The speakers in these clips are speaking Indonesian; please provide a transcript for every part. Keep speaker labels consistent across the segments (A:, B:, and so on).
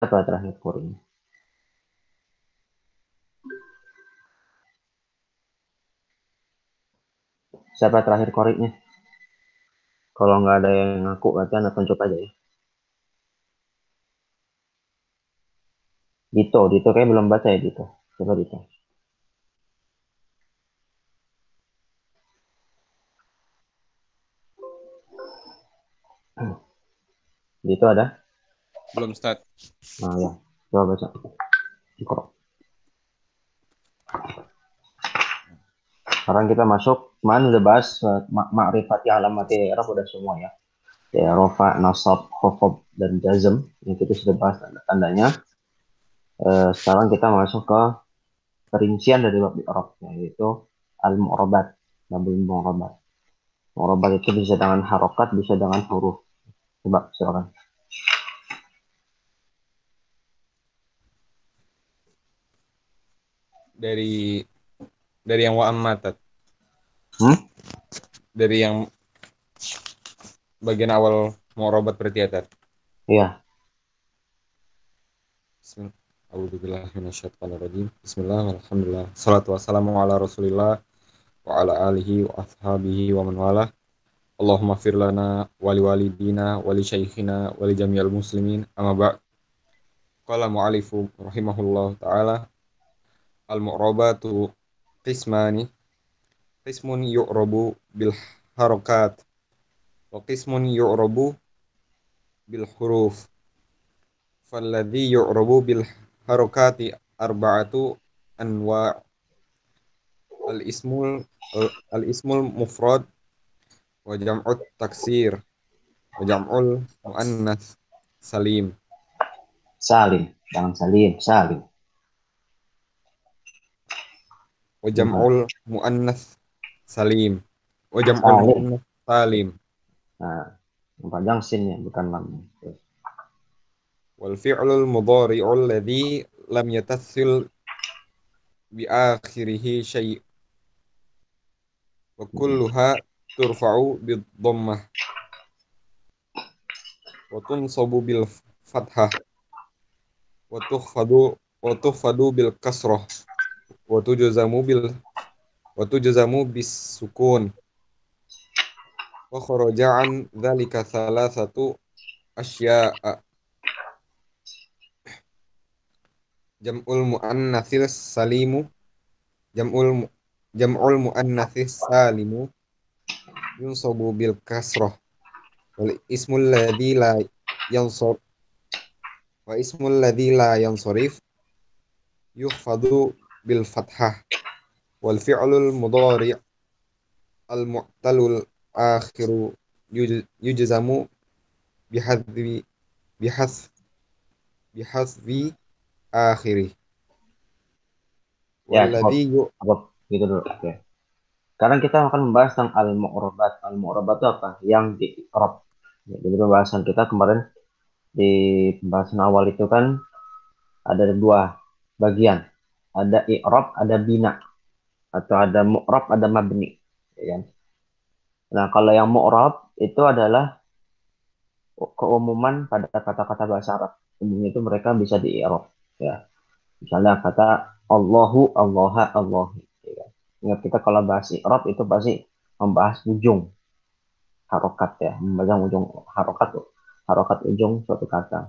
A: Apa terakhir qori'nya? Siapa terakhir qori'nya? Kalau nggak ada yang ngaku, berarti Anda tunjuk aja ya. Dito kayak belum baca ya Dito. Coba Dito. Dito ada?
B: Belum start.
A: Nah ya, coba baca. Iqra. Sekarang kita masuk, kemarin udah bahas ma'rifati alamati i'rab udah semua ya. Ya, rofa, nasab, khafad, dan jazm. Yang kita sudah bahas tanda-tandanya. Sekarang kita masuk ke perincian dari bab i'rab, yaitu al-mu'rabat, babul mu'rabat. Mu'rabat itu bisa dengan harokat, bisa dengan huruf. Coba silakan.
B: Dari yang wa'ammatat.
A: Hmm?
B: Dari yang bagian awal mau robat berarti ya, Tat.
A: Iya.
B: Bismillah. A'udzubillahi. Bismillah, alhamdulillah. Salatu wassalamu ala Rasulillah wa ala alihi wa ashabihi wa man wala. Allahumma fir lana wa li walidina wa li syaikhina wa li jami'al muslimin. Amma ba'd. Qala mu'alifu rahimahullah ta'ala al-mu'rabatu qismani. Qismun yu'rabu bil harakat wa qismun yu'rabu bil huruf. Falladhi yu'rabu bil harakati arba'atu anwa' al-ismul al-ismul mufrad wa jam'ut taksir wa jam'ul muannas salim
A: Salim. Jangan salim. Salim.
B: wa
A: Gimana?
B: jam'ul muannas salim wa jam'ul
A: Salim.
B: muannas salim
A: Nah, yang panjang sinnya, bukan lam.
B: wal fi'lul mudhari'u alladhi lam yatasil bi akhirih syai' wa kulluha turfa'u bid dhammah wa tunsabu bil fathah wa tukhfadu bil kasrah wa tujzamu bil wa tujzamu bis sukun wa kharaja an dzalika thalathatu asya'a jam'ul muannatsil salimu jam'ul mu- jam'ul muannatsis salimu yunsabu bil kasrah wal ismul ladzi la yansur wa ismul ladzi la yansurif yukhfadu bil fathah wal fi'lul mudhari' al mu'talul akhiru yujzamu bihadfi bihas bihasfi akhiri
A: Ya, cukup.
B: walladhi yu
A: Cukup. Gitu dulu. Oke. Sekarang kita akan membahas tentang al-mu'rabat. Al-mu'rabat itu apa? Yang di i'rab. Ya, jadi pembahasan kita kemarin di pembahasan awal itu kan ada dua bagian. Ada i'rab, ada bina. Atau ada mu'rab, ada mabni. Ya kan? Nah, kalau yang mu'rab itu adalah keumuman pada kata-kata bahasa Arab. Umumnya itu mereka bisa di i'rab. Ya. Misalnya kata Allahu, Allaha, Allah. Ya kan? Ingat kita kalau bahas i'rab itu pasti membahas ujung harokat ya, membahas ujung harokat tuh. Harokat ujung suatu kata.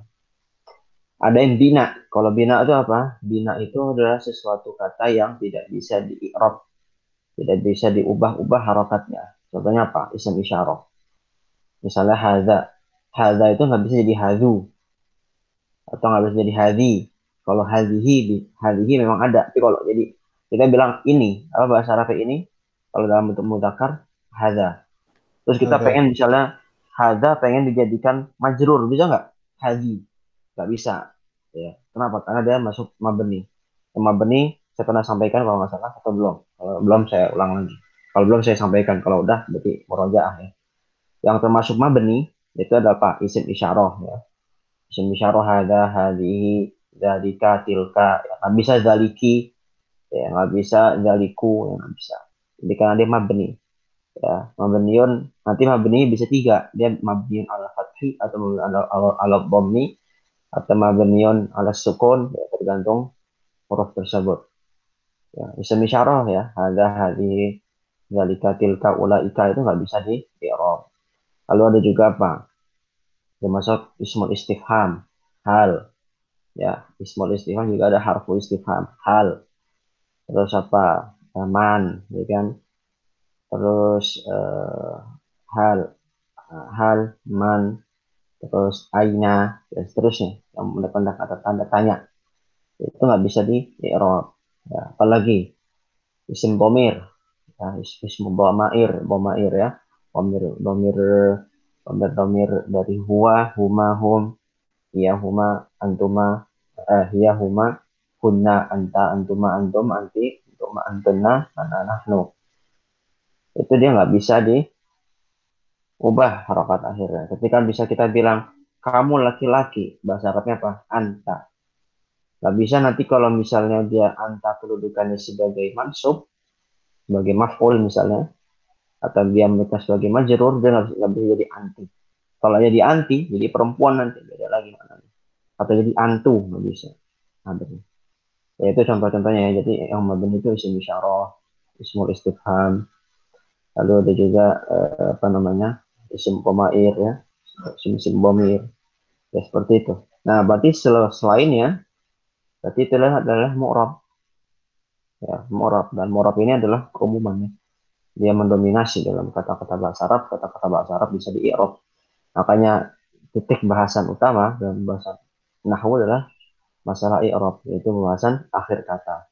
A: Ada yang bina. Kalau bina itu apa? Bina itu adalah sesuatu kata yang tidak bisa di i'rab, tidak bisa diubah-ubah harokatnya. Contohnya apa? Isim isyarah. Misalnya haza. Haza itu nggak bisa jadi hazu atau nggak bisa jadi hadhi. Kalau hadhihi memang ada. Tapi kalau jadi kita bilang ini, apa bahasa Arab ini? Kalau dalam bentuk mudzakkar, haza. Terus kita
B: Ada.
A: pengen misalnya haza pengen dijadikan majrur, bisa nggak? Hadhi, nggak bisa. Ya. Kenapa? Karena dia masuk mabni. Mabni saya pernah sampaikan kalau nggak salah atau belum. Kalau belum saya ulang lagi. Kalau belum saya sampaikan. Kalau udah berarti murojaah ya. Yang termasuk mabni itu ada apa? Isim isyarah ya. Isim isyarah hada, hadihi, zalika, tilka. Ya, nggak bisa zaliki, ya nggak bisa zaliku, ya nggak bisa. Jadi karena dia mabni, ya mabniun nanti mabni bisa tiga, dia mabniun ala fathi atau mabniun ala dhammi atau mabniun ala sukun, ya, tergantung huruf tersebut. Ya, isim isyarah ya, ada hadhi, zalika, tilka, ulaika itu nggak bisa di i'rab. Lalu ada juga apa? Termasuk ismul istifham, hal. Ya, ismul istifham juga ada harfu istifham, hal. Terus apa? Man, ya kan? Terus hal, hal, man, terus aina, dan seterusnya. Yang mendapatkan kata tanda tanya. Itu nggak bisa di i'rab. Ya, apalagi isim bomir, ya, isim bomair ya. Bomir, bomir, bomir, bomir dari huwa, huma, hum, iya huma, antuma, iya huma, kunna, anta, antuma, antum, anti, antuma, antuna, ana, nahnu. Itu dia nggak bisa diubah harokat akhirnya. Ketika bisa kita bilang, kamu laki-laki, bahasa Arabnya apa? Anta. Nggak bisa nanti kalau misalnya dia anta kedudukannya sebagai mansub, sebagai maf'ul misalnya, atau dia mereka sebagai majrur, dia nggak bisa jadi anti. Kalau jadi anti, jadi perempuan nanti, beda lagi maknanya. Atau jadi antu, nggak bisa. Ada. Ya, itu contoh-contohnya ya. Jadi yang mabni itu isim isyarah, ismul istifham, lalu ada juga apa namanya, isim pomair ya, isim bomir, ya seperti itu. Nah, berarti selainnya, berarti itu adalah mu'rab, ya mu'rab, dan mu'rab ini adalah keumumannya. Dia mendominasi dalam kata-kata bahasa Arab, kata-kata bahasa Arab bisa di i'rab. Makanya titik bahasan utama dalam bahasa nahwu adalah masalah i'rab, yaitu pembahasan akhir kata.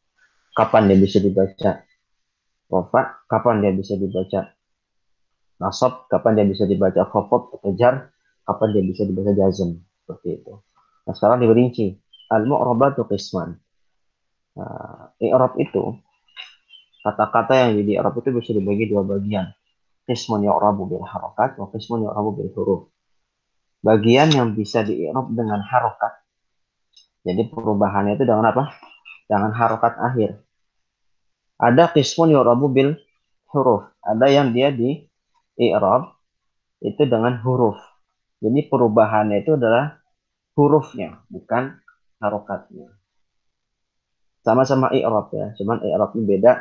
A: Kapan dia bisa dibaca rofa, kapan dia bisa dibaca nasab, kapan dia bisa dibaca khafad atau jar, kapan dia bisa dibaca jazm, seperti itu. Nah, sekarang diperinci. Al-mu'rabatu qisman. Nah, i'rab itu, kata-kata yang di i'rab itu bisa dibagi dua bagian. Qismun yu'rabu bil harokat, wa qismun yu'rabu bil huruf. Bagian yang bisa di i'rab dengan harokat. Jadi perubahannya itu dengan apa? Dengan harokat akhir. Ada qismun yu'rabu bil huruf. Ada yang dia di i'rab itu dengan huruf. Jadi perubahannya itu adalah hurufnya, bukan harokatnya. Sama-sama i'rab ya, cuman i'rabnya beda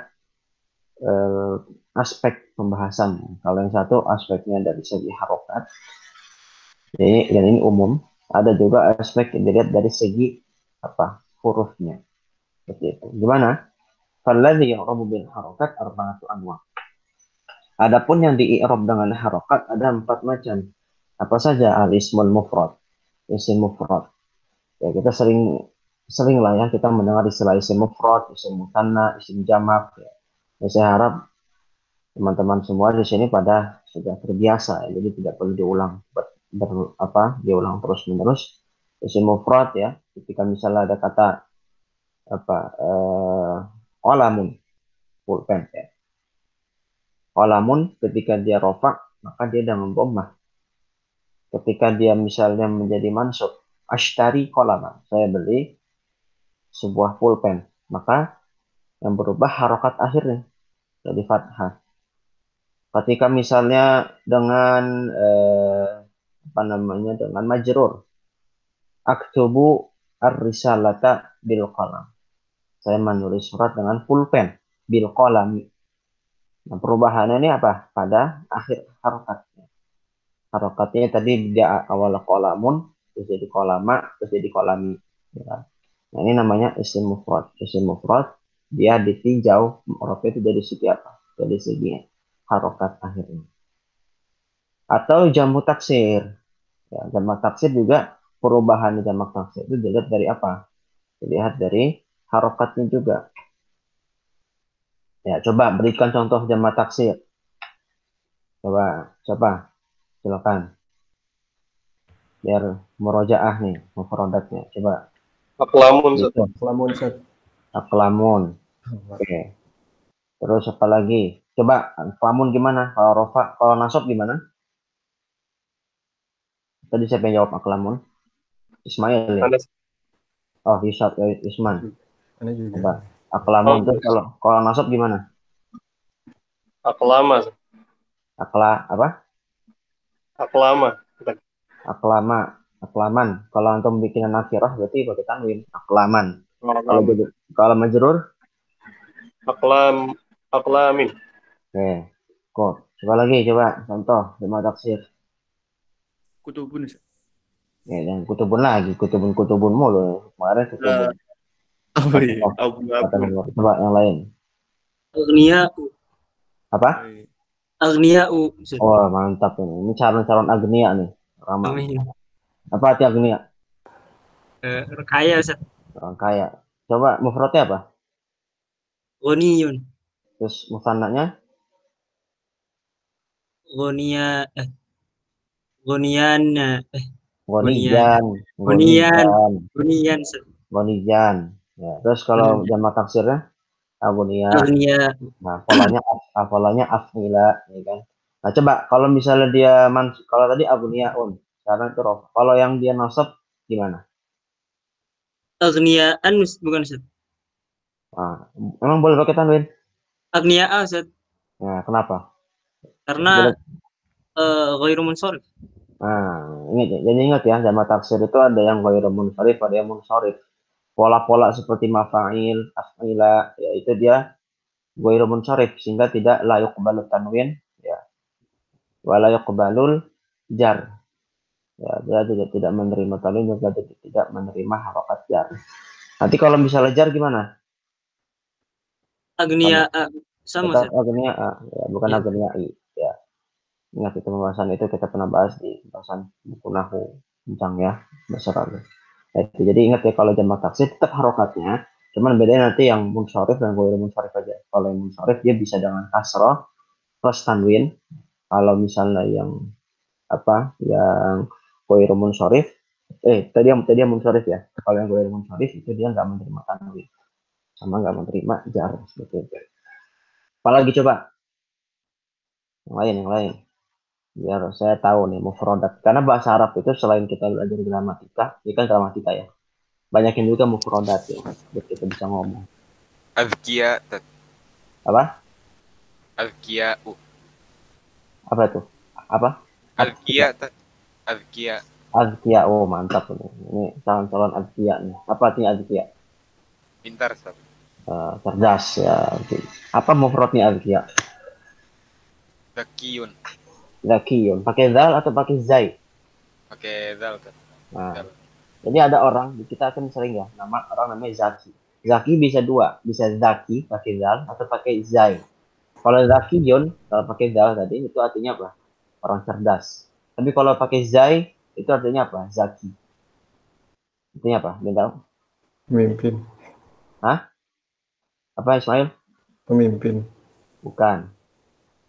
A: eh, aspek pembahasan. Kalau yang satu aspeknya dari segi harokat, jadi, dan ini umum. Ada juga aspek yang dilihat dari segi apa hurufnya. Seperti itu. Gimana? Falladhi yu'rabu bil harokat arba'atu anwa. Adapun yang di-i'rab dengan harokat ada empat macam. Apa saja? Al-ismul mufrad. Isim mufrad. Ya, kita sering sering lah ya kita mendengar istilah isim mufrad, isim mutanna, isim jamak. Ya. Ya, saya harap teman-teman semua di sini pada sudah terbiasa, ya. Jadi tidak perlu diulang diulang terus menerus. Isim mufrad ya, ketika misalnya ada kata apa qalamun, pulpen ya. Qalamun ketika dia rofa maka dia dengan dhammah. Ketika dia misalnya menjadi mansub, ashtari qalaman, saya beli sebuah pulpen, maka yang berubah harokat akhirnya jadi fathah. Ketika misalnya dengan apa namanya dengan majrur, aktubu ar-risalata bil qalam. Saya menulis surat dengan pulpen bil qalami. Nah, perubahannya ini apa? Pada akhir harokatnya. Harokatnya tadi dia awal qalamun, terus jadi qalama, terus jadi qalami. Ya. Nah, ini namanya isim mufrad. Isim mufrad dia ditinjau hurufnya itu dari segi apa? Dari segi harokat akhirnya. Atau jamu taksir. Ya, jamak taksir juga perubahan jamak taksir itu dilihat dari apa? Dilihat dari harokatnya juga. Ya, coba berikan contoh jamak taksir. Coba, silakan. Biar murojaah nih, mufradatnya. Coba.
C: Aklamun, Ustaz.
A: Itu,
D: Lamun set.
A: aklamun. Oke. Terus apa lagi? Coba, aklamun gimana? Kalau rofa, kalau nasab gimana? Tadi siapa yang jawab aklamun? Ismail ya?
C: Anas.
A: Oh, Yusuf, ya, Isman.
D: Ini juga.
A: Coba. Aklamun.
C: Oh,
A: Terus kalau nasab gimana?
C: aklama,
A: Apa?
C: aklama.
A: Aklama. Aklaman. Kalau antum bikin nakirah berarti pakai tanwin. Aklaman. Kalau
C: Aqlam.
A: jadi kalau majrur,
C: Aqlam. Aqlamin.
A: oke. Kok. Coba lagi, coba contoh lima taksir.
D: Kutubun Ustaz.
A: Ya, dan kutubun lagi, kutubun mulu. Kemarin kutubun.
D: Apa ya?
A: Contoh, kata
D: Abu-abun.
A: nomor. Coba yang lain.
D: Agnia.
A: Apa?
D: Agnia Ustaz.
A: Wah, mantap ini. Ini calon-calon agnia nih. Ramah.
D: Amin.
A: Apa arti agnia?
D: Kaya Ustaz.
A: Orang kaya. Coba mufradnya apa?
D: Ghaniyun.
A: Terus musannanya?
D: Ghaniya. Ghaniyan. Ghaniyan.
A: Gonijan.
D: Ghaniyan.
A: Gonijan.
D: Ghaniyan Ustaz.
A: Gonijan. Ya, terus kalau jamak taksirnya agonia.
D: Agnia.
A: Nah, polanya afnila, ya kan. Nah, coba kalau misalnya dia kalau tadi agoniaun, sekarang itu rof. Kalau yang dia nasab gimana?
D: Agniaan bukan Ustaz.
A: Nah, emang boleh pakai tanwin?
D: Agnia Ustaz.
A: Nah, kenapa?
D: Karena
A: Boleh.
D: ghairu munsharif.
A: Nah, jadi ingat ya, jamak taksir itu ada yang ghairu munsharif, ada yang munsharif. Pola-pola seperti mafa'il, af'ila, ya itu dia ghairu munsharif sehingga tidak la yuqbalu tanwin, ya. Wa la yuqbalul jar. Ya, dia tidak menerima tanwin juga tidak menerima harokat jar. Nanti kalau misalnya jar gimana?
D: Agnia sama
A: Tetap
D: Ustaz.
A: agnia A, ya, bukan
D: Ya.
A: agnia I. Ya, ingat itu pembahasan itu kita pernah bahas di pembahasan buku nahu bincang ya besar lagi. Jadi ingat ya kalau jamak taksir tetap harokatnya, cuman bedanya nanti yang munsharif dan ghairu munsharif aja. Kalau yang munsharif dia bisa dengan kasroh plus tanwin. Kalau misalnya yang yang ghairu munsharif, tadi yang munsharif ya. Kalau yang ghairu munsharif itu dia nggak menerima tanwin, sama nggak menerima jar seperti itu. Apalagi coba yang lain. Biar saya tahu nih mufrodat. Karena bahasa Arab itu selain kita belajar gramatika, ini kan gramatika ya. Banyakin juga mufrodat ya, biar kita bisa ngomong.
B: Azkia,
A: Apa?
B: azkia,
A: Apa itu? Apa?
B: azkia, azkia.
A: Azkia. Oh, mantap ini. Ini calon-calon azkia nih. Apa artinya azkia?
B: Pintar, Ustaz.
A: Cerdas ya. Apa mufradnya azkia?
B: Zakiyun.
A: Zakiyun. Pakai zal atau pakai zai?
B: Pakai zal, Ustaz.
A: Nah,
B: Zal.
A: jadi ada orang, kita kan sering ya, orang namanya Zaki. Zaki bisa dua, bisa Zaki pakai zal atau pakai zai. Kalau Zakiyun, kalau pakai zal tadi itu artinya apa? Orang cerdas. Tapi kalau pakai zai itu artinya apa? Zaki. Artinya apa? Bintang?
E: Pemimpin.
A: Hah? Apa Ismail?
E: Pemimpin.
A: Bukan.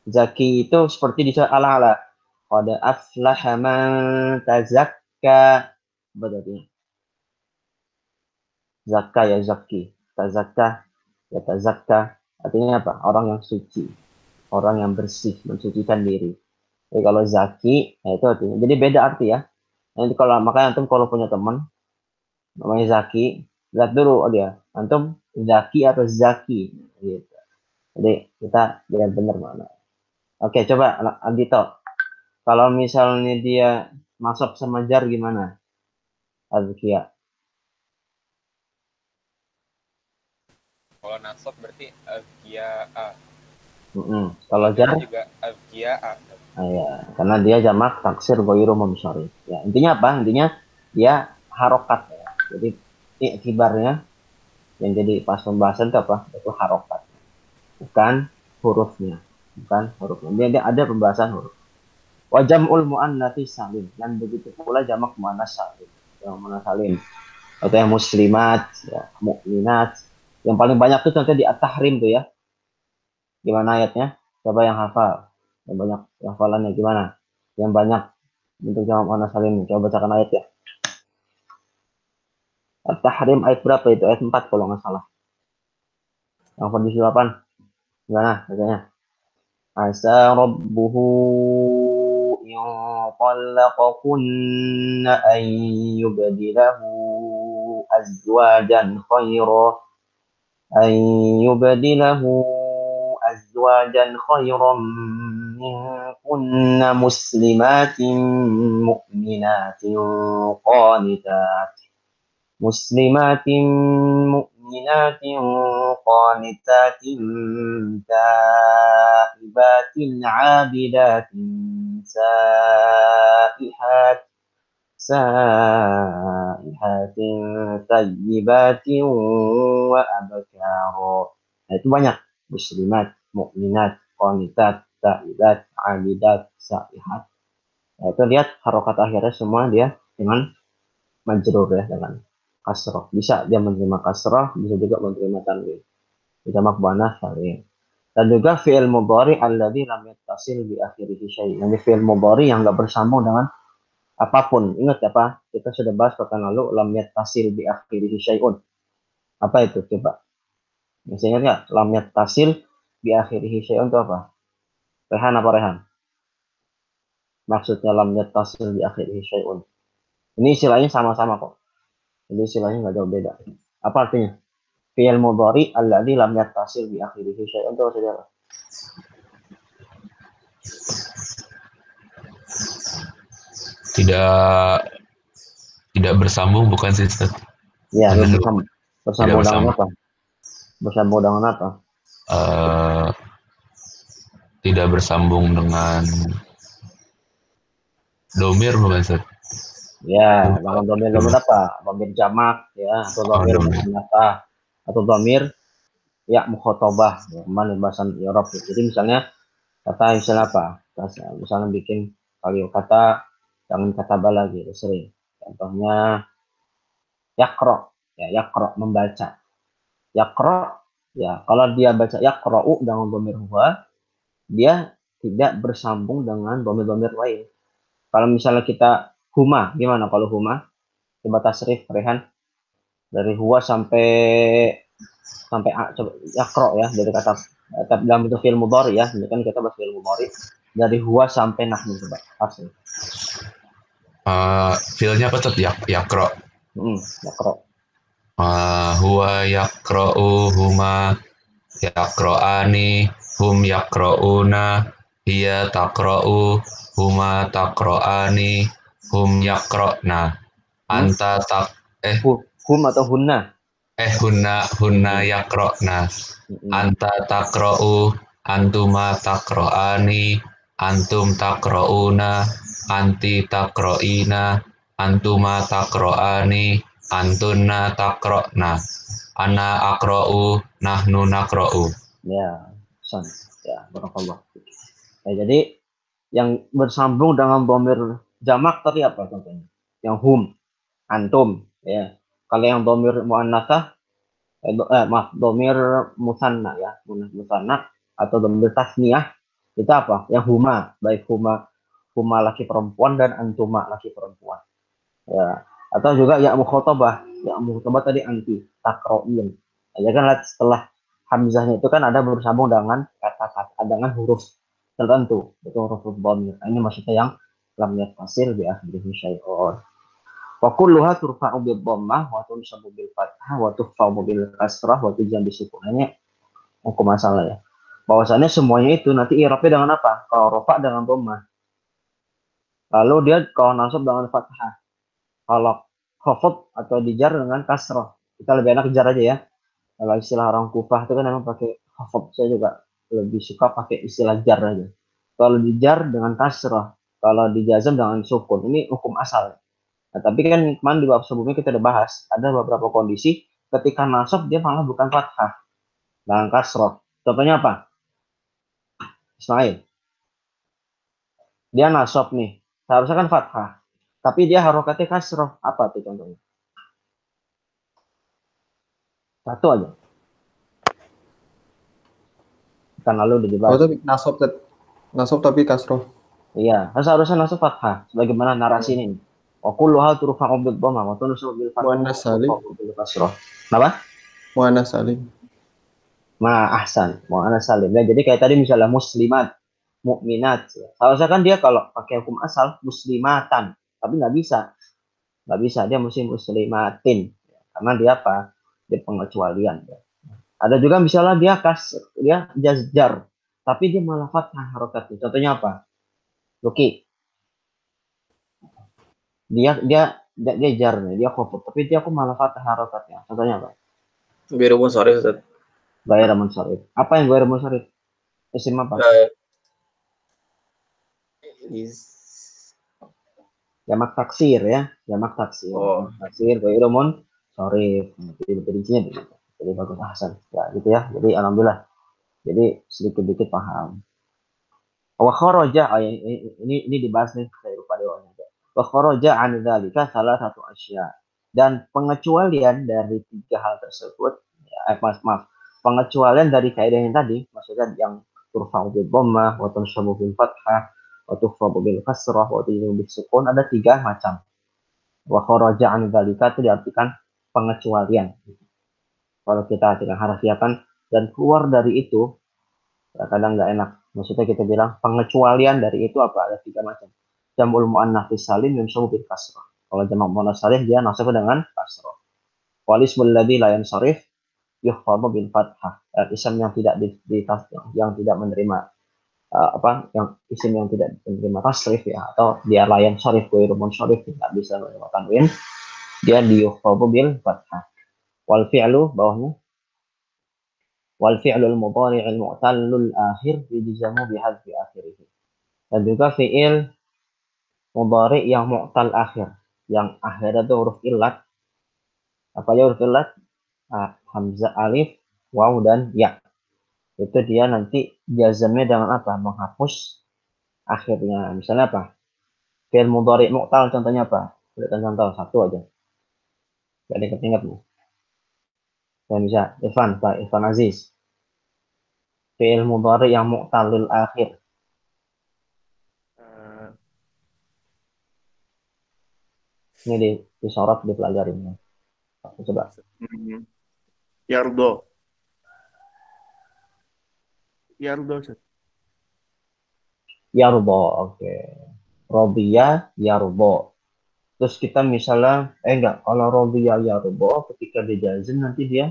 A: Zaki itu seperti di surat Al-A'la. Qad aflaha man tazakka. Berarti zakka ya zaki. Tazakka ya tazakka. Artinya apa? Orang yang suci. Orang yang bersih, mensucikan diri. Jadi kalau zaki, ya itu artinya. Jadi beda arti ya. Nanti kalau makanya antum kalau punya teman namanya Zaki, lihat dulu dia. Antum Zaki atau Zaki gitu. Jadi kita lihat benar mana. Oke, coba Andito. Kalau misalnya dia masuk sama jar gimana? Azkia.
B: Kalau nasab berarti azkia.
A: Kalau jar,
B: juga azkia.
A: ya, karena dia jamak taksir ghairu munsharif. Ya, intinya apa? Intinya dia harokat ya. Jadi iktibarnya yang jadi pas pembahasan itu apa? Itu harokat. Bukan hurufnya. Bukan hurufnya. Dia ada pembahasan huruf. Wa jam'ul muannatsi salim dan begitu pula jamak muannas salim. Yang muannas salim atau yang muslimat, ya, mukminat. Yang paling banyak tuh contoh di At-Tahrim tuh ya. Gimana ayatnya? Coba yang hafal. Yang banyak hafalannya gimana? Yang banyak untuk jamak muannas salim. Coba bacakan ayat ya. At-Tahrim ayat berapa itu? Ayat 4 kalau nggak salah. Yang kondisi 8. Gimana bacanya? Asa rabbuhu in طلقكن أن يبدله أزواجا خيرا أن يبدله أزواجا خيرا kunna muslimatin mu'minatin qanitat. Muslimatin mu'minatin qanitatin taibatin abidatin saihatin tayyibatin wa abkara. Nah, itu banyak. Muslimat, mukminat, qanitat, taibat, abidat, saihat. Nah, itu lihat harokat akhirnya semua dia dengan majrur ya, dengan kasrah. Bisa dia menerima kasrah, bisa juga menerima tanwin. Jamak muannats salim. Dan juga fi'il mudhari alladzi lam yattasil bi akhirih syai'. Ini fi'il mudhari yang enggak bersambung dengan apapun. Ingat apa? Kita sudah bahas pekan lalu lam yattasil bi akhirih syai'un. Apa itu coba? Masih ingat nggak? Lam yattasil bi akhirih syai'un itu apa? Rehan apa Rehan? Maksudnya lam yattasil bi akhirih syai'un. Ini istilahnya sama-sama kok. Jadi istilahnya nggak jauh beda. Apa artinya? Fi'il mudhari alladzi lam yattasil bi akhirih syai'un itu maksudnya apa?
F: Tidak bersambung, bukan sih Ustaz?
A: Ya,
F: Ada dulu.
A: bersambung
F: Tidak
A: dengan
F: bersambung.
A: apa? Bersambung dengan apa?
F: Tidak bersambung dengan domir, bukan Ustaz?
A: Ya, dengan domir apa? Domir jamak ya, atau domir muannats atau domir ya mukhatabah, ya, kemarin bahasan i'rab. Jadi misalnya apa? Misalnya bikin kata jangan kata bala gitu sering. Contohnya yaqra, ya yaqra membaca. Yaqra ya, kalau dia baca yaqra'u dengan domir huwa, dia tidak bersambung dengan domir-domir lain. Kalau misalnya kita huma, gimana kalau huma? Coba tasrif Rehan dari huwa sampai coba yaqra ya, dari kata dalam bentuk fi'il mudhari ya. Ini kan kita bahas fi'il mudhari dari huwa sampai nahnu, coba tasrif.
F: Fiilnya apa tuh? Yaqra.
A: Yaqra.
F: Huwa yaqra'u, huma yaqra'ani, hum yaqra'una, hiya taqra'u, huma taqra'ani, hum yaqra'na, anta
A: hum atau hunna?
F: hunna yaqra'na, anta taqra'u, antuma taqra'ani, antum taqra'una, anti taqra'ina, antuma taqra'ani, antunna taqra'na, ana aqra'u, nahnu naqra'u.
A: Ya, ya, barakallah. Ya, jadi yang bersambung dengan dhamir jamak tadi apa contohnya? Yang hum, antum, ya. Kalau yang dhamir muannats dhamir musanna ya, musanna atau dhamir tasniyah itu apa? Yang huma, baik huma laki perempuan dan antuma laki perempuan. Ya, atau juga ya mukhatabah tadi anti taqra'in. Ya kan setelah hamzahnya itu kan ada bersambung dengan kata-kata dengan huruf tertentu, itu huruf dhamir. Ini maksudnya yang lam yattasil bi akhirih syai'un. Wa kulluha turfa'u bil dhammah wa tunsabu bil fathah wa tukhfa'u bil kasrah wa tujam bisukun. Ini hukum masalah ya. Bahwasannya semuanya itu nanti i'rabnya dengan apa? Kalau rafa dengan dhammah. Lalu dia kalau nasab dengan fathah. Kalau khafad atau dijar dengan kasrah. Kita lebih enak jar aja ya. Kalau istilah orang Kufah itu kan memang pakai khafad. Saya juga lebih suka pakai istilah jar aja. Kalau dijar dengan kasrah, kalau dijazam dengan sukun. Ini hukum asal. Nah, tapi kan kemarin di bab sebelumnya kita udah bahas, ada beberapa kondisi ketika nasab dia malah bukan fathah, dengan kasrah. Contohnya apa? Ismail. Dia nasab nih, seharusnya kan fathah. Tapi dia harokatnya kasrah. Apa tuh contohnya? Satu aja. Kan lalu udah dibahas.
E: Oh, tapi nasab tapi kasroh.
A: Iya, seharusnya nasab fathah. Sebagaimana narasi ini. Wa kulluha turfa'u bil dhammah wa tunsabu bil fathah.
E: Muannas salim.
A: Kenapa?
E: Muannas salim.
A: Ahsan. Muannas salim. Ya, jadi kayak tadi misalnya muslimat, mukminat. Seharusnya kan dia kalau pakai hukum asal muslimatan, tapi nggak bisa. Dia mesti muslimatin. Karena dia apa? Dia pengecualian. Ada juga misalnya dia jazjar, tapi dia malah fathah harokatnya. Contohnya apa? Luki. Dia jar nih, dia khafat, tapi dia aku malah fathah harokatnya. Contohnya apa?
G: Ghairu munsharif, Ustaz.
A: Ghairu munsharif. Apa yang ghairu munsharif? Isim apa? Jamak taksir ya, jamak taksir.
G: Oh.
A: Taksir ghairu munsharif. Jadi definisinya begitu. Jadi bagus Hasan. Ya gitu ya. Jadi alhamdulillah. Jadi sedikit-sedikit paham. Wa kharaja ini dibahas nih saya lupa dewannya. Wa kharaja an dzalika salah satu asya. Dan pengecualian dari tiga hal tersebut maaf, pengecualian dari kaidah yang tadi maksudnya yang turfa'u bil dhammah wa tunshabu bil fathah wa tukhfadu bil kasrah wa tujibu bis sukun ada tiga macam. Wa kharaja an dzalika itu diartikan pengecualian. Kalau kita artikan harfiahkan dan keluar dari itu kadang nggak enak. Maksudnya kita bilang pengecualian dari itu apa? Ada tiga macam. Jam'ul muannats salim yunsabu bil kasrah. Kalau jamak muannats salim dia nasab dengan kasrah. Wal ismul ladzi la yansharif yukhfadu bil fathah. Isim yang tidak yang tidak menerima yang isim yang tidak menerima tasrif ya atau dia la yansharif ghairu munsharif tidak bisa menerima tanwin dia yukhfadu bil fathah. Wal fi'lu bawahnya wal fi'lul mudhari'il mu'tallul akhir yujzamu bihadfi akhirih. Dan juga fi'il mudhari' yang mu'tal akhir, yang akhirnya itu huruf illat. Apa aja huruf illat? Hamzah, alif, waw dan ya. Itu dia nanti jazamnya dengan apa? Menghapus akhirnya. Misalnya apa? Fi'il mudhari' mu'tal contohnya apa? Berikan contoh satu aja. Jadi ingat nih. Dan bisa Irfan Aziz. Fi'il mudhari yang mu'talil akhir. Ini disorot dipelajarin. Coba.
C: Yardo. Yardo.
A: Yardo, oke. Robiya Yardo. Terus kita misalnya, kalau Robiya Yardo ketika dijazm nanti dia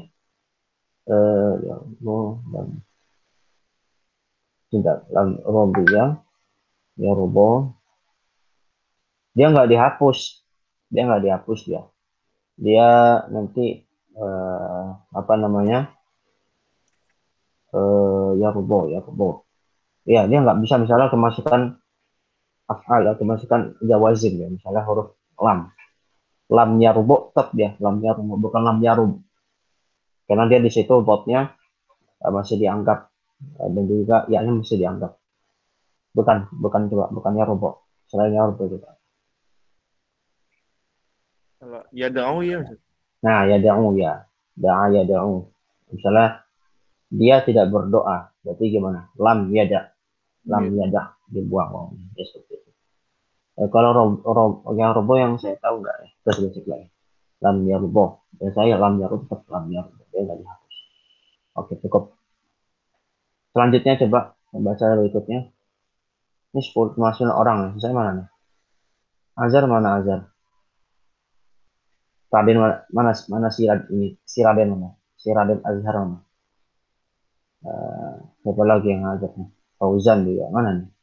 A: Yardo dan tidak Robiya Yardo. Dia nggak dihapus dia nanti Yardo. Ya, dia nggak bisa misalnya kemasukan af'al atau kemasukan jawazim ya, misalnya huruf lam yarubo tetap dia lam yarubo bukan lam yarub karena dia di situ botnya masih dianggap dan juga ya-nya masih dianggap bukan yarubo selain yarubo juga.
C: Kalau ya da'u ya.
A: Nah ya da'u ya da'u misalnya dia tidak berdoa berarti gimana lam yada dibuang ya seperti itu. Kalau yang robo yang saya tahu enggak ya, terus basic lagi. Lam yarbo. Dan saya lam yarbo tetap lam yarbo. Dia enggak dihapus. Oke, cukup. Selanjutnya coba baca berikutnya. Ini 10 termasuk orang. Saya mana nih? Azhar mana Azhar? Raden mana si Raden mana? Si Raden Azhar mana? Siapa lagi yang Azhar nih? Fauzan juga mana nih?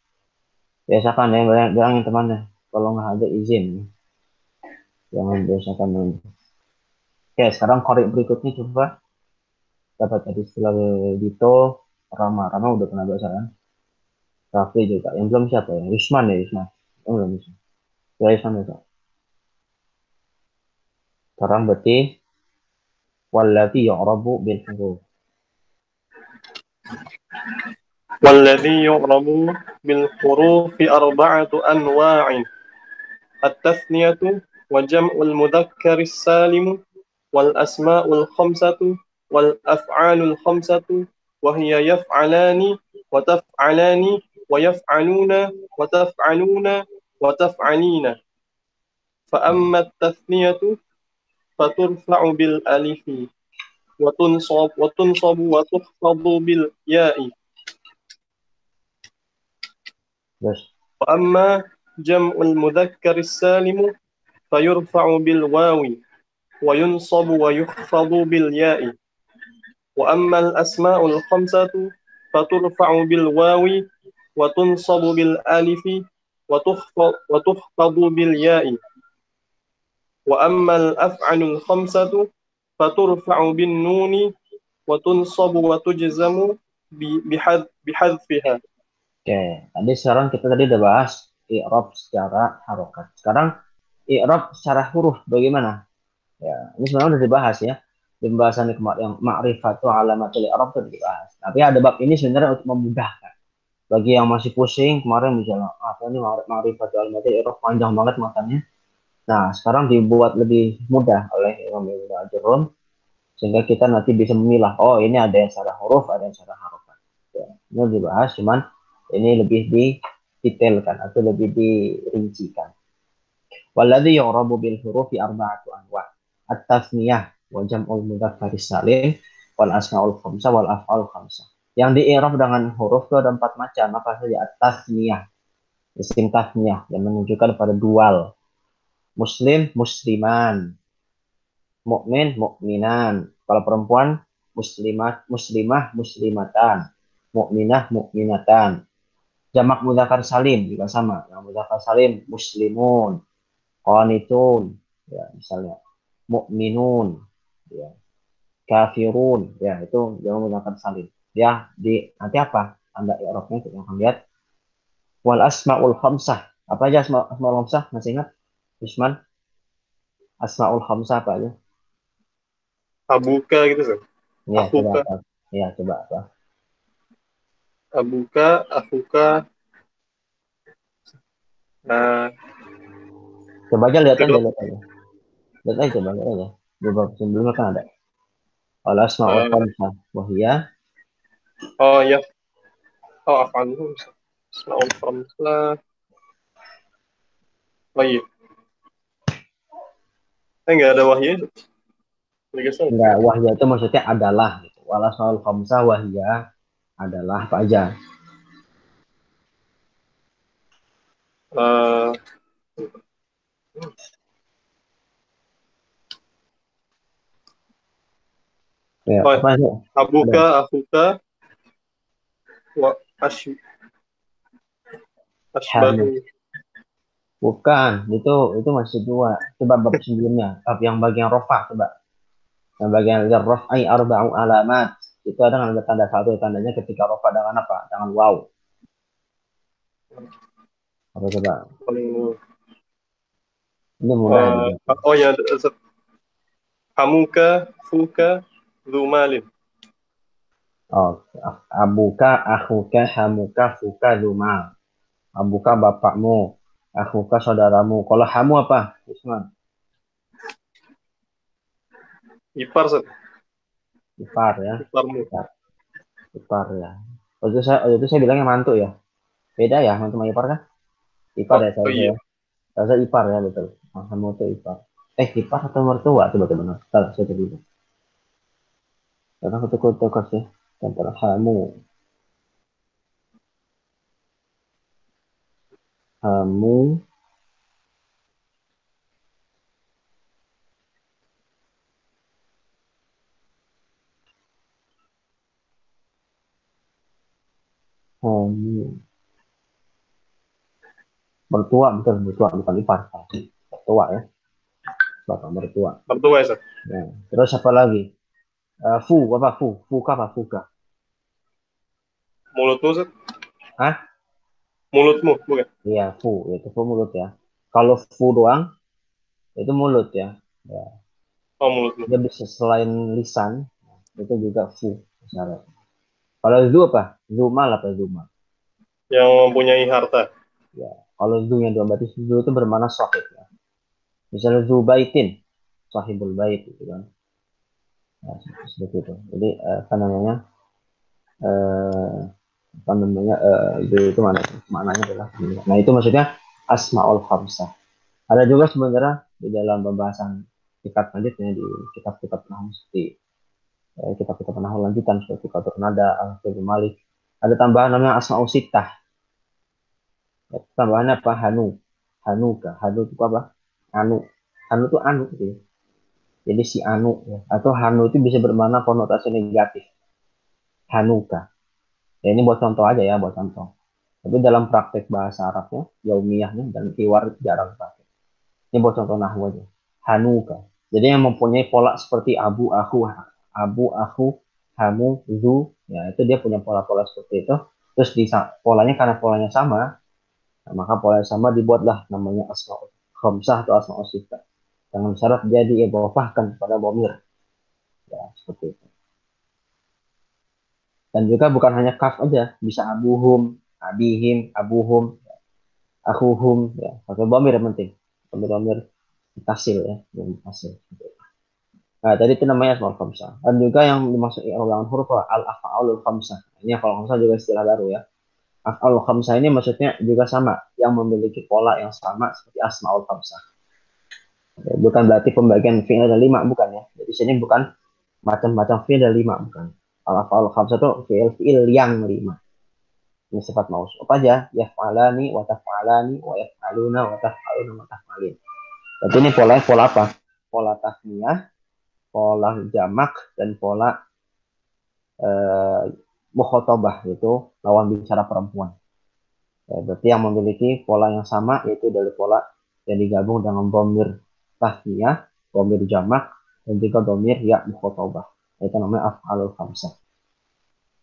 A: Biasakan ya bilangin temannya kalau nggak ada izin jangan biasakan dulu. Oke sekarang korek berikutnya coba dapat tadi setelah Dito Rama udah pernah baca kan Raffi juga yang belum siapa ya Yusman belum Yusman ya Yusman baca sekarang berarti wallati yu'rabu bil huruf
C: والذي يعرب بالحروف أربعة أنواع التثنية وجمع المذكر السالم والأسماء الخمسة والأفعال الخمسة وهي يفعلان وتفعلان ويفعلون وتفعلون وتفعلين فأما التثنية فترفع بالألف وتنصب وتخفض بالياء وأما جمع المذكر السالم فيرفع بالواو وينصب ويخفض بالياء وأما الأسماء الخمسة فترفع بالواو وتنصب بالألف وتخفض بالياء وأما الأفعال الخمسة فترفع بالنون وتنصب وتجزم بحذفها.
A: Oke, tadi sekarang kita tadi udah bahas i'rab secara harokat. Sekarang i'rab secara huruf bagaimana? Ya, ini sebenarnya udah dibahas ya. Di pembahasan yang ma'rifatu alamatul i'rab itu dibahas. Tapi ada bab ini sebenarnya untuk memudahkan. Bagi yang masih pusing kemarin misalnya, apa ini ma'rifatu alamatul i'rab panjang banget matanya. Nah, sekarang dibuat lebih mudah oleh Imam Ibnu Ajurrum sehingga kita nanti bisa memilah. Oh, ini ada yang secara huruf, ada yang secara harokat. Ya, ini dibahas, cuman ini lebih didetailkan atau lebih dirincikan. Walladzi yu'rabu bil hurufi arba'atu anwa'. At-tasniyah wa jam'ul mudzakkaris salim wal asmaul khamsah wal af'al khamsah. Yang di-i'rab dengan huruf itu ada 4 macam. Apa saja? At-tasniyah, isim tasniyah yang menunjukkan pada dual. Muslim, musliman. Mukmin, mukminan. Kalau perempuan, muslimah, muslimah, muslimatan. Mukminah, mukminatan. Jamak mudzakkar salim juga sama. Yang mudzakkar salim muslimun, qanitun, ya misalnya mukminun, ya kafirun, ya itu jamak mudzakkar salim. Ya di nanti apa? Tanda i'rabnya kita akan lihat. Wal asmaul khamsah. Apa aja asmaul khamsah? Masih ingat? Usman? Asmaul khamsah apa aja?
C: Abuka gitu sih.
A: Ya, coba
C: Akuka,
A: apa? Ya, coba apa?
C: abuka, akuka. Nah,
A: Coba aja lihat aja,
C: kedua,
A: lihat aja. Lihat aja, coba lihat aja. Di bab sebelumnya kan ada. Wal asmaul
C: eh,
A: khamsah. Wahia.
C: oh ya, oh afaluhu, asmaul khamsah. Oh iya, enggak ada wahyu. Ligasnya
A: Enggak, wahya itu maksudnya adalah. Gitu. Wal asmaul khamsah wahia adalah apa aja?
C: eh
A: Ya,
C: oh,
A: apa aja? Ada.
C: abuka, akuka, wa
A: Hamu.
C: asbahu.
A: Bukan, itu masih dua. Coba bab sebelumnya, bab yang bagian rofa coba. Yang bagian rafai arba'u alamat. Itu ada dengan tanda satu, tandanya ketika rofa dengan apa? Dengan wow. Apa coba? Ini mudah juga.
C: Oh ya, hamuka, fuka, zumalin.
A: Oh, abuka, akhuka, hamuka, fuka, zumal. Abuka bapakmu, akhuka saudaramu. Kalau hamu apa? Usman,
C: Ipar, Seth.
A: ipar ya.
C: Iparmu.
A: Ipar, ipar ya. Waktu itu saya bilangnya mantu ya. Beda ya, mantu sama ipar kan? Ipar ya
C: Oh iya,
A: saya ipar ya betul. Hamu itu ipar. Ipar atau mertua tuh betul-betul. Salah, saya tadi. Karena aku tukar sih. Antara hamu, hamu, hamu. Mertua betul, mertua bukan ipar. Mertua ya, bapak mertua.
C: mertua ya, Seth.
A: Ya. Terus apa lagi? Fu apa fu? Fuka apa fuka?
C: Mulutmu, Seth.
A: Hah?
C: Mulutmu, bukan?
A: Iya, fu itu fu mulut ya. Kalau fu doang itu mulut ya. Ya.
C: Oh, mulutmu.
A: Dia bisa selain lisan itu juga fu. Misalnya. Kalau zu apa? Zumal apa zumal?
C: Yang mempunyai harta.
A: Ya. Kalau zu yang dua berarti zu itu bermakna sahib ya. Misalnya zu baitin, sahibul bait gitu kan. Nah, seperti itu. Jadi apa namanya? Eh, apa namanya? Itu mana? Maknanya adalah. Nah itu maksudnya asmaul khamsah. Ada juga sebenarnya di dalam pembahasan tingkat selanjutnya di kitab-kitab nahwu seperti kitab-kitab nahwu lanjutan seperti Qatur Nada, Al-Fiqh Malik. Ada tambahan namanya Asmaul Sittah. Ya, tambahannya apa? Hanu. Hanuka. Hanu itu apa? Anu. Anu itu anu gitu ya. Jadi si anu ya. Atau hanu itu bisa bermakna konotasi negatif. Hanuka. Ya ini buat contoh aja ya, buat contoh. Tapi dalam praktek bahasa Arabnya, yaumiyahnya dan iwar itu jarang pakai. Ini buat contoh nahwu aja. Hanuka. Jadi yang mempunyai pola seperti abu, aku, hamu, zu, ya itu dia punya pola-pola seperti itu. Terus polanya karena polanya sama, nah, maka polanya sama dibuatlah namanya asmaul khamsah atau asmaul sifat. Dengan syarat dia diidhofahkan kepada dhamir. Ya, seperti itu. Dan juga bukan hanya kaf aja, bisa abuhum, abihim, abuhum, akuhum, ya, pakai dhamir yang penting. Pakai dhamir tasil ya, yang tasil. Nah, tadi itu namanya asmaul khamsah. Dan juga yang dimaksud i'rab dengan huruf al-af'alul khamsah. Ini af'al khamsah juga istilah baru ya. Af'alul khamsah ini maksudnya juga sama, yang memiliki pola yang sama seperti asmaul khamsah. Ya, bukan berarti pembagian fi'il ada 5, bukan ya. Jadi sini bukan macam-macam fi'il ada 5, bukan. Al-af'alul khamsah itu fi'il yang 5. Ini sifat mausuf. Apa aja? Yaf'alani, wa taf'alani, wa yaf'aluna, wa taf'aluna, wa taf'alin. Jadi ini pola apa? Pola tasniyah, pola jamak, dan pola mukhatabah, yaitu lawan bicara perempuan. Ya, berarti yang memiliki pola yang sama yaitu dari pola yang digabung dengan dhamir tasniyah, dhamir jamak, dan juga dhamir ya mukhatabah. Itu namanya af'alul khamsah.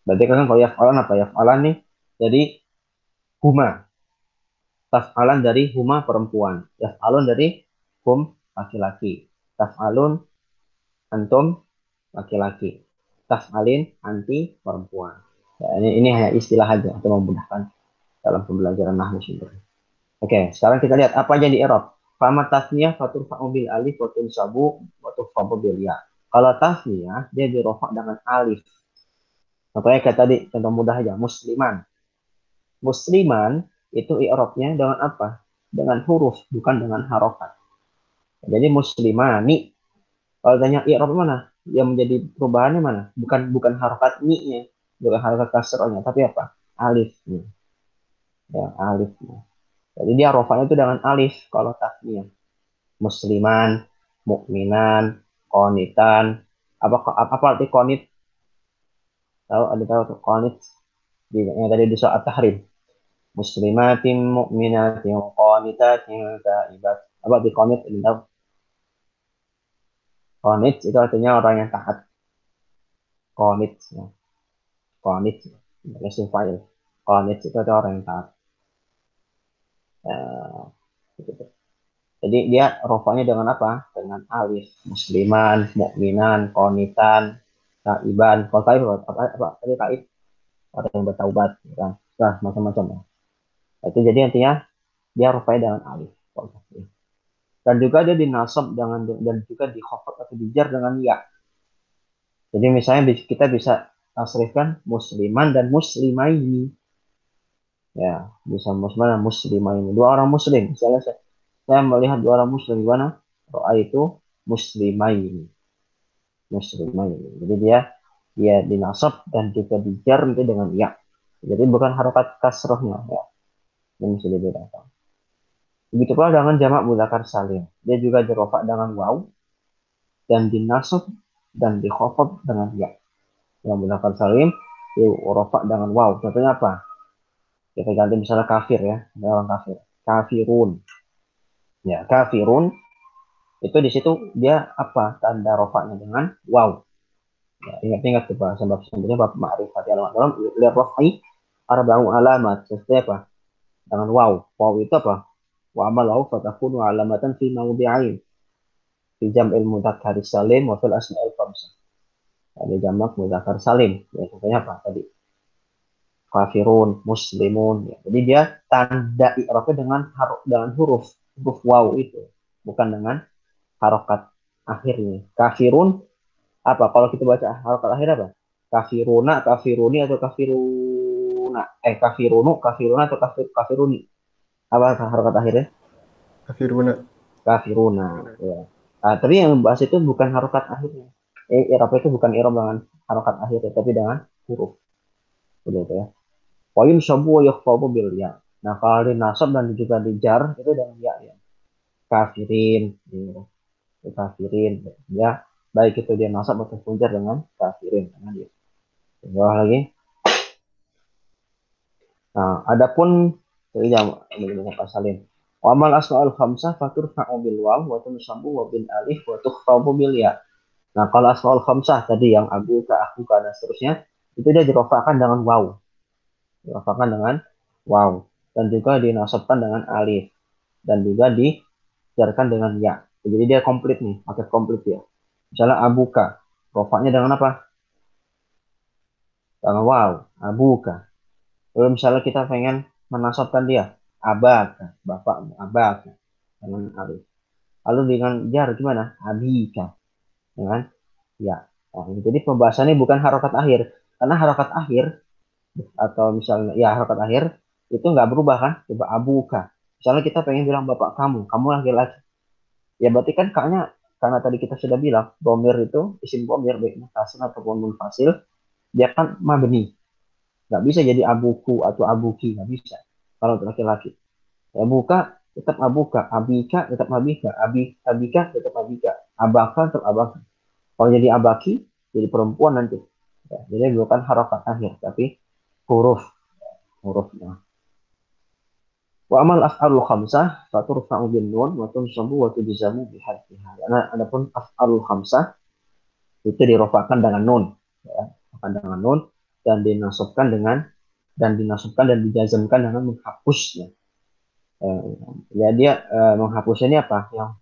A: Berarti kan kalau yaf'alan apa? Yaf'alan nih jadi huma. Taf'alan dari huma perempuan. Yaf'alun dari hum laki-laki. Taf'alun antum laki-laki. Taf'alin anti perempuan. Ya, ini hanya istilah aja untuk memudahkan dalam pembelajaran nahwu sumber. Oke, sekarang kita lihat apa aja di i'rab. Fama tasniyah faturfa'u bil alif wa tunsabu wa tukhfadu bil ya. Kalau tasniyah dia dirofa dengan alif. Contohnya kayak tadi, contoh mudah aja, musliman. Musliman itu i'rabnya dengan apa? Dengan huruf, bukan dengan harokat. Jadi muslimani. Kalau tanya i'rab mana? Yang menjadi perubahannya mana? Bukan harokat ni-nya, bukan harokat kasrohnya, tapi apa? Alif. Ya, alif. Jadi dia rofanya itu dengan alif kalau tasniyah. Musliman, mukminan, qonitan. Apa arti qonit? Tahu tuh qonit yang tadi di surat Tahrim. Muslimatin, mukminatin, qonitatin, taibat. Apa arti qonit? Tahu? Qonit itu artinya orang yang taat. Qonit, ya. Qonit, isim fa'il. Qonit itu artinya orang yang taat. Gitu. Jadi dia rofanya dengan apa? Dengan alif. Musliman, mukminan, qonitan, taiban. Kalau taib apa? Tadi taib orang yang bertaubat, kan? Nah, macam-macam ya. Itu jadi intinya dia rofanya dengan alif. Dan juga dia dinasab dengan dan juga dikhafat atau dijar dengan ya. Jadi misalnya kita bisa tasrifkan musliman dan muslimaini. Ya, bisa musliman dan muslimaini. Dua orang muslim. Misalnya saya melihat dua orang muslim, gimana? Ro'a itu muslimaini. Muslimaini. Jadi dia dinasab dan juga dijar itu dengan ya. Jadi bukan harokat kasrohnya ya. Ini mesti dibedakan. Begitu pula dengan jamak mudzakkar salim. Dia juga dirofa dengan waw dan dinasab dan dikhafad dengan ya. Yang mudzakkar salim dirofa dengan waw. Contohnya apa? Kita ganti misalnya kafir ya, orang kafir. Kafirun. Ya, kafirun itu di situ dia apa? Tanda rofaknya dengan waw. Ya, ingat-ingat tuh bahasa sebelumnya bab ma'rifat alamat dalam lihat rafai arba'u alamat. Seperti apa? Dengan waw. Waw itu apa? Wa amalahu fatakunu alamatan fi mawdi'ain. Fi jam'il mudzakkar salim wa fil asma'il khamsah. Ada jamak mudzakkar salim. Ya, contohnya apa tadi? Kafirun, muslimun. Ya. Jadi dia tanda i'rabnya dengan huruf waw itu, bukan dengan harokat akhirnya. Kafirun apa? Kalau kita baca harokat akhir apa? Kafiruna, kafiruni atau kafiruna? Kafirunu, kafiruna atau kafiruni? Apa harokat akhirnya?
E: Kafiruna.
A: Kafiruna. Ya. Nah, tapi yang membahas itu bukan harokat akhirnya. I'rab itu bukan i'rab dengan harokat akhirnya, tapi dengan huruf. Begitu ya. Wa yunsabu wa yukhfadu bil ya. Nah, kalau dinasab dan juga dijar itu dengan ya. Kafirin, ya. Kafirin, ya. Baik itu dia nasab atau dijar dengan kafirin, dengan dia. Bawah lagi. Nah, adapun Pak Salim. Wa amal asmaul khamsah faturfa'u bil waw wa tunsabu wa bil alif wa tukhfabu bil ya. Nah, kalau asmaul khamsah tadi yang abuka, akuka dan seterusnya, itu dia dirofakkan dengan waw. Dirofakkan dengan waw. Dan juga dinasabkan dengan alif. Dan juga dijarkan dengan ya. Jadi dia komplit nih, paket komplit ya. Misalnya abuka, rofaknya dengan apa? Dengan waw, abuka. Lalu misalnya kita pengen menasabkan dia, abaka, bapakmu, abaka, dengan alif. Lalu dengan jar gimana? Abika, dengan ya. Nah, jadi pembahasannya bukan harokat akhir, karena harokat akhir atau misalnya ya harokat akhir itu nggak berubah kan? Coba abuka. Misalnya kita pengen bilang bapak kamu laki-laki. Ya berarti kan karena tadi kita sudah bilang bomir itu isim bomir baik mutasil ataupun munfasil dia kan mabni. Nggak bisa jadi abuku atau abuki, nggak bisa kalau untuk laki-laki. Ya buka tetap abuka, abika tetap abika, abika tetap abika, abaka tetap abaka. Kalau jadi abaki jadi perempuan nanti. Ya, jadi bukan harokat akhir tapi hurufnya. Wa amal af'alul khamsah faturfa'u bin nun wa tunsabu wa tujzamu bi hadfiha. Karena adapun af'alul khamsah itu dirofakkan dengan nun, ya, dengan nun dan dinasabkan dan dijazmkan dengan menghapusnya. Ya dia menghapusnya ini apa? Yang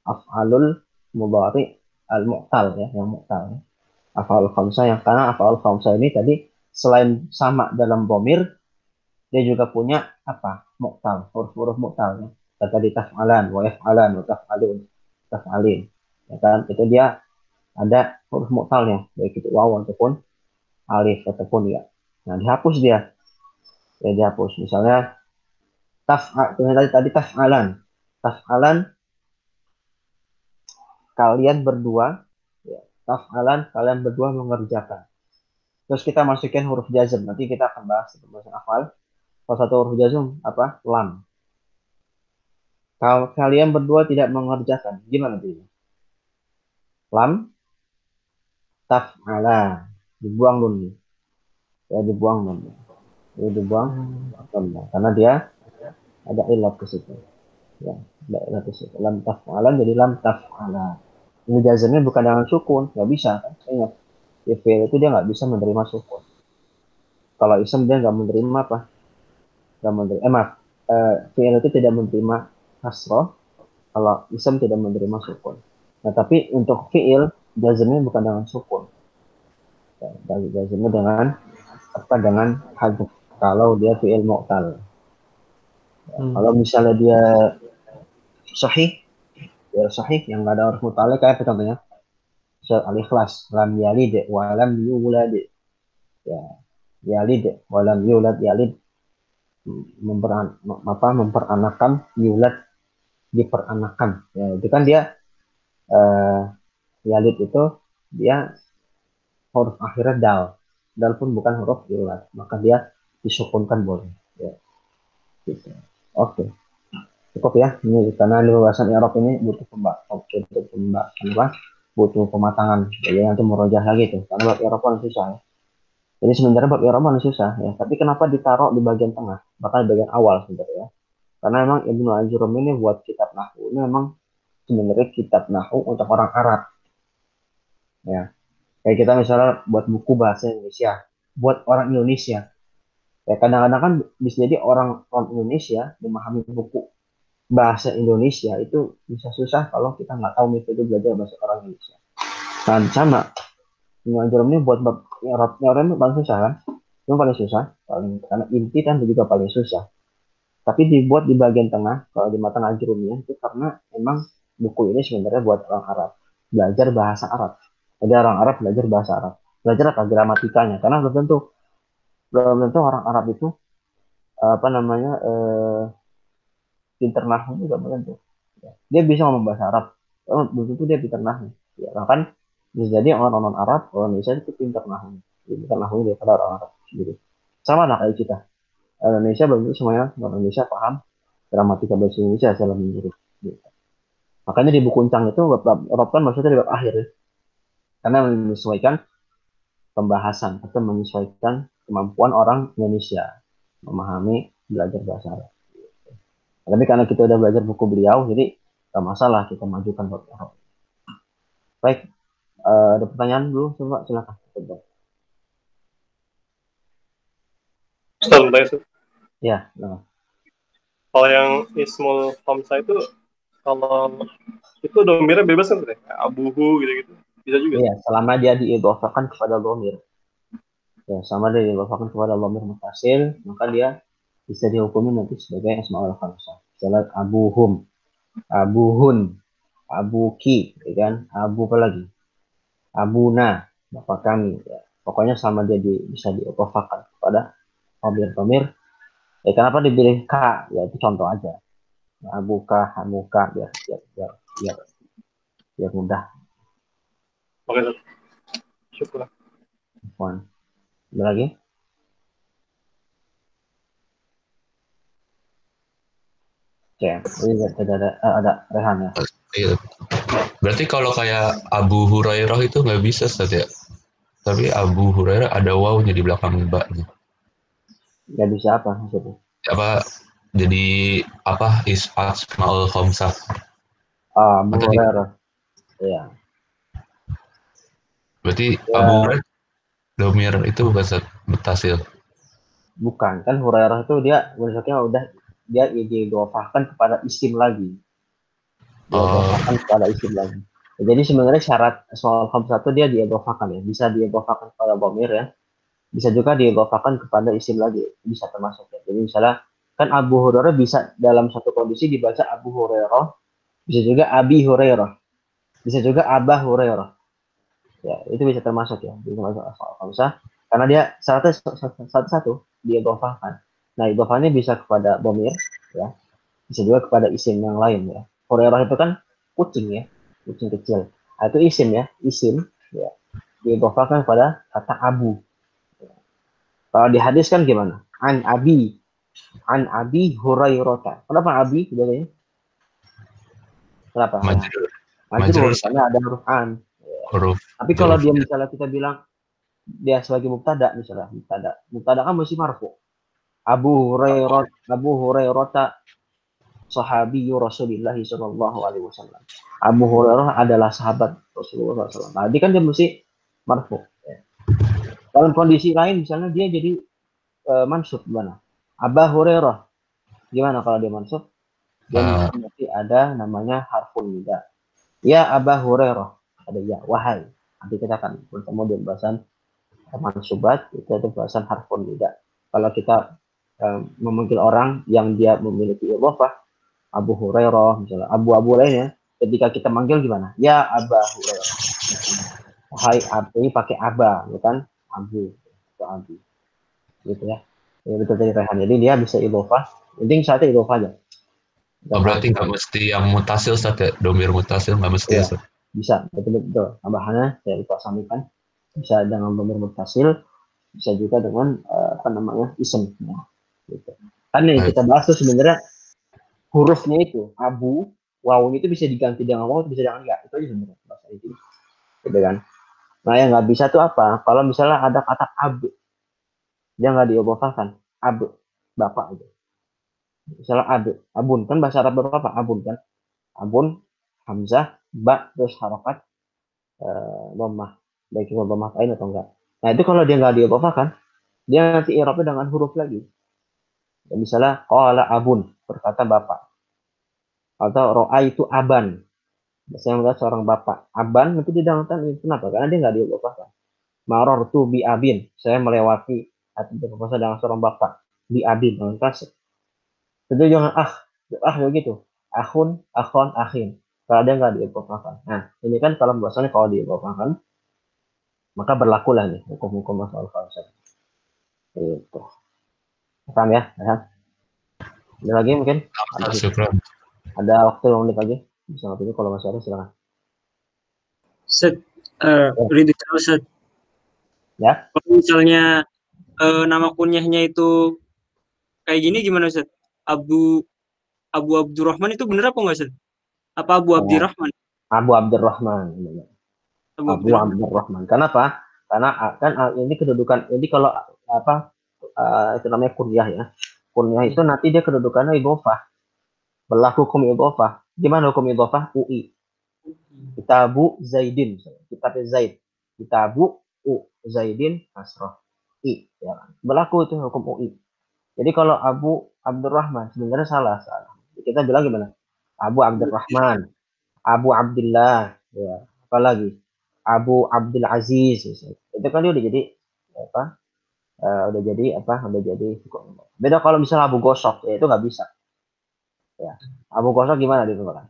A: af'alul mudhari al-mu'tal ya, yang mu'tal. Ya. Af'alul khamsah yang karena af'alul khamsah ini tadi selain sama dalam bomir, dia juga punya apa? Mu'tal, huruf-huruf mu'tal ya. Tadi taf'alan, wa yaf'alan, wa taf'alun, taf'alin. Ya kan? Itu dia ada huruf mu'talnya, baik itu waw ataupun alif ataupun ya. Nah, dihapus dia. Ya dihapus. Misalnya tadi taf'alan. Taf'alan kalian berdua ya. Taf'alan kalian berdua mengerjakan. Terus kita masukin huruf jazm. Nanti kita akan bahas bahasa afal. Salah satu huruf jazm apa? Lam. Kalau kalian berdua tidak mengerjakan, gimana tuh? Lam taf'ala. Dibuang dulu. Ya dibuang dulu. Ya dibuang karena dia ada ilat ke situ. Ya, ada ilat ke situ. Lam taf'alan jadi lam taf'ala. Ini jazmnya bukan dengan sukun, nggak bisa kan? Ingat, ya, fi'il itu dia nggak bisa menerima sukun. Kalau ism dia nggak menerima apa? Nggak menerima, maaf, fi'il itu tidak menerima kasroh. Kalau ism tidak menerima sukun. Nah, tapi untuk fi'il jazmnya bukan dengan sukun. Ya, jazmnya dengan apa? Dengan hadf. Kalau dia fi'il mu'tal. Ya, kalau misalnya dia sahih, ya sahih yang nggak ada huruf mu'tal kayak apa contohnya? Surat Al-Ikhlas, lam yalid wa lam yulad. Ya, yalid wa lam yulad, yalid memperanakan, yulad diperanakan. Ya, itu kan dia yalid itu dia huruf akhirnya dal pun bukan huruf yulad, maka dia disukunkan boleh. Ya, gitu. Oke, cukup ya. Ini karena pembahasan Arab ini butuh butuh pematangan. Jadi nanti merojah lagi tuh. Karena bab Arab kan susah. Ya. Jadi sebenarnya bab I'rab susah ya, tapi kenapa ditaruh di bagian tengah, bahkan di bagian awal sebenarnya ya? Karena memang Ibnu Ajurum ini buat kitab Nahwu ini memang sebenarnya kitab Nahwu untuk orang Arab. Ya, kayak kita misalnya buat buku bahasa Indonesia, buat orang Indonesia. Ya kadang-kadang kan bisa jadi orang Indonesia memahami buku bahasa Indonesia itu bisa susah kalau kita nggak tahu metode belajar bahasa orang Indonesia. Dan sama Ibnu Ajurum ini buat bab I'rab itu paling susah kan? Itu paling susah, karena inti kan juga paling susah. Tapi dibuat di bagian tengah, kalau di matan ajrumnya itu karena memang buku ini sebenarnya buat orang Arab, belajar bahasa Arab. Jadi orang Arab belajar bahasa Arab, belajar apa gramatikanya, karena belum tentu orang Arab itu apa namanya pinter nahwu juga belum tentu. Dia bisa ngomong bahasa Arab, belum tentu dia pinter nahwu. Ya, bahkan bisa jadi orang non Arab, orang Indonesia itu pinter nahwu, pinter nahwu daripada orang Arab sendiri. Sama lah kayak kita. Indonesia belum tentu semuanya orang Indonesia paham gramatika bahasa Indonesia dalam menurut. Gitu. Makanya di buku Uncang itu bab kan maksudnya di bab akhir ya. Karena menyesuaikan pembahasan atau menyesuaikan kemampuan orang Indonesia. memahami belajar bahasa Arab. Tapi karena kita udah belajar buku beliau, jadi nggak masalah kita majukan bab Arab. Baik, ada pertanyaan dulu, coba silakan.
C: Ustaz, bentar, Ustaz.
A: Ya, nah.
C: Kalau yang Ismul Khamsah itu, kalau itu domirnya bebas kan? Kayak abuhu gitu-gitu. Bisa juga.
A: Iya, selama dia diidhofakan kepada dhamir. Ya, sama dia diidhofakan kepada dhamir mutasil, maka dia bisa dihukumi nanti sebagai asmaul khamsah. Misalnya abuhum, abuhun, abuki, ya kan? Abu apa lagi? Abuna, bapak kami. Ya. Pokoknya sama dia bisa diidhofakan kepada dhamir. Ya kenapa dipilih K? Ya itu contoh aja. Abuka, hamuka, biar mudah.
C: Oke, Ustaz. Syukur.
A: Ada lagi? Oke, ini ada Rehan ya.
F: Iya. Berarti kalau kayak Abu Hurairah itu nggak bisa, Ustaz ya? Tapi Abu Hurairah ada wawnya di belakang mbaknya.
A: Nggak bisa apa maksudnya?
F: Apa jadi apa asmaul khamsah?
A: Abu
F: Atau
A: Hurairah. Iya.
F: berarti
A: Ya,
F: Abu Hurairah domir itu bukan Ustaz, mutasil.
A: bukan kan Hurairah itu dia bentuknya udah dia diidhofahkan kepada isim lagi. Diidhofahkan kepada isim lagi. Ya, jadi sebenarnya syarat asmaul khamsah itu dia diidhofahkan ya. Bisa diidhofahkan kepada dhamir ya. Bisa juga diidhofahkan kepada isim lagi. Bisa termasuk ya. Jadi misalnya kan Abu Hurairah bisa dalam satu kondisi dibaca Abu Hurairah, bisa juga Abi Hurairah, bisa juga Abah Hurairah. Ya, itu bisa termasuk ya. Bisa termasuk asmaul khamsah karena dia syaratnya satu-satu diidhofahkan. Nah, idhofahnya bisa kepada dhamir ya. Bisa juga kepada isim yang lain ya. Hurairah itu kan kucing ya, kucing kecil. Nah, itu isim ya, isim ya. Diidhofahkan kepada kata Abu. Kalau di hadis kan gimana? An Abi Hurairah. Kenapa Abi bedanya? Kenapa? Ya.
F: Majrur.
A: Majrur
F: Majrur
A: karena ada huruf an.
F: huruf
A: Tapi kalau dia
F: hurufnya.
A: misalnya kita bilang dia sebagai mubtada misalnya, mubtada kan mesti marfu. Abu Hurairah sahabi Rasulullah sallallahu alaihi wasallam. Abu Hurairah adalah sahabat Rasulullah SAW. Nah, dia kan dia mesti marfu. Ya. Dalam kondisi lain misalnya dia jadi mansub gimana? Aba Hurairah. Gimana kalau dia mansub? Dia mesti ada namanya harfun nida. Ya Aba Hurairah. Ada ya wahai. Nanti kita akan bertemu di bahasan mansubat itu ada bahasan harfun nida. Kalau kita memanggil orang yang dia memiliki idhofah Abu Hurairah misalnya abu-abu lainnya ketika kita manggil gimana ya Aba Hurairah hai ini pakai aba ya kan abu atau abi gitu ya itu dari Rehan jadi dia bisa idhofah penting saatnya idhofah aja
F: Berarti nggak mesti yang mutasil Ustaz ya, domir mutasil nggak mesti ya, Ustaz.
A: Bisa betul tambahannya saya lupa sampaikan bisa dengan domir mutasil bisa juga dengan apa namanya isim ya, gitu. Kan yang kita bahas tuh sebenarnya hurufnya itu abu wawunya itu bisa diganti dengan waw bisa dengan enggak itu aja sebenarnya bahasa itu gitu kan. Nah yang nggak bisa tuh apa kalau misalnya ada kata ab dia nggak diobofahkan ab bapak aja misalnya abun kan bahasa Arab bapak abun kan abun hamzah ba terus harokat dhammah baik itu dhammah kain atau enggak. Nah itu kalau dia nggak diobofahkan dia nanti i'rabnya dengan huruf lagi dan misalnya qala abun berkata bapak atau roa itu aban saya melihat seorang bapak aban nanti dia dengan kenapa karena dia nggak diobofahkan maror tu bi abin saya melewati atau berpuasa dengan seorang bapak bi abin dengan kasih itu jangan begitu akhon akhin kalau dia nggak diobofahkan. Nah ini kan kalau bahasanya kalau diobofahkan maka berlakulah nih hukum-hukum masalah falsafah itu paham ya ada lagi mungkin ada waktu yang menit lagi bisa waktu itu kalau masih ada silakan
D: Set, Ridho Set.
A: ya
D: Kalau misalnya nama kunyahnya itu kayak gini gimana Set? Abu Abdurrahman itu bener apa enggak Set? Apa Abu Abdirrahman?
A: Abu Abdurrahman Abu Abdurrahman kenapa karena kan ini kedudukan ini kalau apa itu namanya kunyah ya. Kunyah itu nanti dia kedudukannya idhofah. Berlaku hukum idhofah. Gimana hukum idhofah? UI. Kitabu Zaidin. Kitab Zaid. Kitabu U. Zaidin kasroh. I. Ya. Berlaku itu hukum UI. Jadi kalau Abu Abdurrahman sebenarnya salah. Kita bilang gimana? Abu Abdurrahman. Abu Abdullah. Ya. Apalagi? Abu Abdul Aziz. Itu kan dia udah jadi apa? Udah jadi apa? Udah jadi hukum. Beda kalau misalnya Abu Gosok, ya itu nggak bisa. Ya. Abu Gosok gimana dia kan?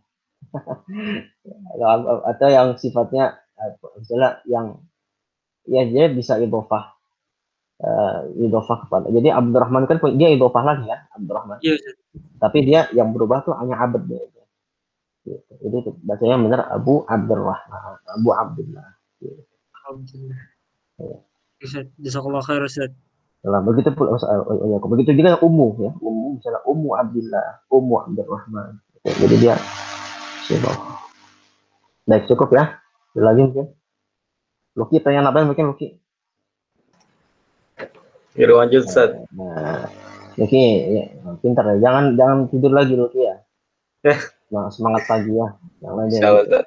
A: Atau yang sifatnya misalnya yang ya dia bisa idhofah kepada. Jadi Abdurrahman kan dia idhofah lagi kan Abdurrahman.
D: Iya, Ustaz.
A: Tapi dia yang berubah tuh hanya abad dia. Gitu. Jadi bacanya benar Abu Abdurrahman, Abu Abdullah. Gitu.
D: Alhamdulillah.
A: Ya.
D: Ustaz, jazakallah khair, Ustaz.
A: Nah, begitu pula begitu juga Ummu ya. Ummu misalnya Ummu Abdullah, Ummu Abdurrahman. Jadi dia baik cukup ya. Ada lagi mungkin. Luki tanya apa mungkin Luki?
G: Ya lanjut Ustaz.
A: Nah, Luki ya, pintar ya. Jangan tidur lagi Luki ya. Semangat pagi ya. Yang lain
G: Insyaallah Ustaz.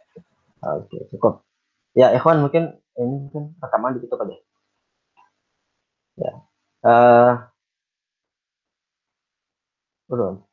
A: Oke, cukup. Ya, Ikhwan mungkin ini mungkin rekaman ditutup aja. Ya. Belum.